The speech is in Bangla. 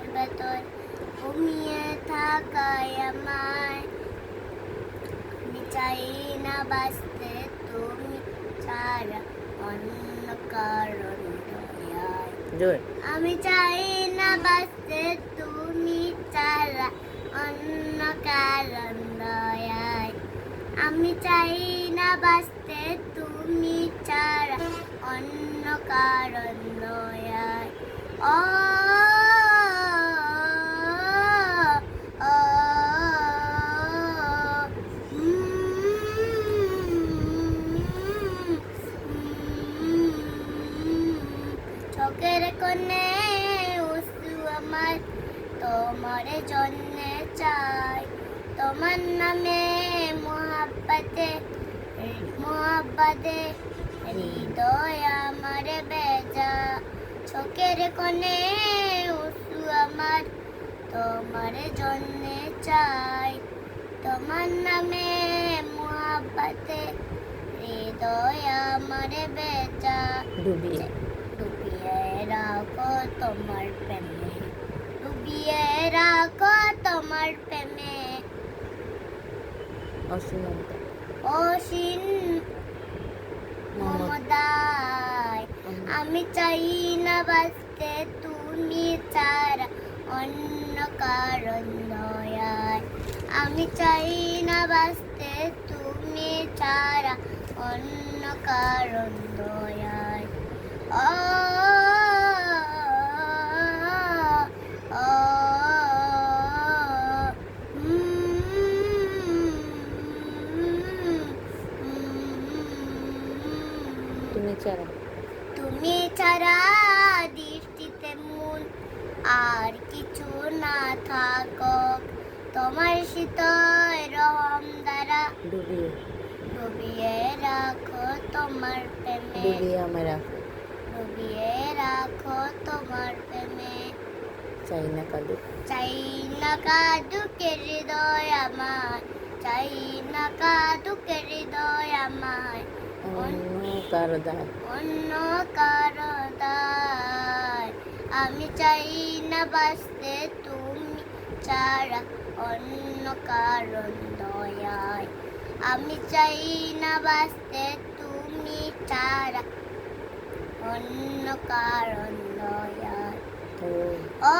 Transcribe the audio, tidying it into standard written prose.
বুকের ভেতর ঘুমিয়ে থাকায় আমায়। আমি চাই না বাঁচতে তুমি ছাড়া অন্য কারণ দয়ায়। আমি চাই না বাঁচতে তুমি ছাড়া অন্য কারণ দয়ায়। আমি চাই না বাঁচতে তুমি ছাড়া অন্য কারণ দয়ায়। ও ও, চোখের কোণে উঁচু আমার তোমার জন্যে চাই। তোমার নামে মোহাব্বতে মোহাব্বতে হৃদয় আমার বেজা। চোখের কোণে উঁচু আমার তোমার জন্যে চাই। তোমার নামে মোহাব্বতে হৃদয় আমার বেজা। ডুবিয়ে ডুবিয়ে রাখো তোমার প্রেমে, ডুবিয়ে রাখো তোমার প্রেমে। অসীমন্ত অসীম মমতায় আমি চাই না বাঁচতে তুমি ছাড়া অন্য কারণ দয়ায়। আমি চাই না বাঁচতে তুমি ছাড়া অন্য কারণ দয়ায়। ও ও, তুমি ছাড়া তুমি ছাড়া দৃষ্টিতে মন আর কিছু না থাকুক। তোমার শীতল রহম দ্বারা ডুবিয়ে ডুবিয়ে রাখো তোমার প্রেমে, ডুবিয়ে আমায় রাখো। ডুবিয়ে রাখো তোমার প্রেমে। চাই না কাঁদুক চাই না কাঁদুকে হৃদয় আমার, চাই না কাঁদুকে হৃদয় আমার অন্য কারো দায়। অন্য কারো দায়। আমি চাই না বাঁচতে তুমি ছাড়া অন্য কারণ দয়ায়। আমি চাই না বাঁচতে তুমি ছাড়া অন্য কারণ দয়ায়। ও ও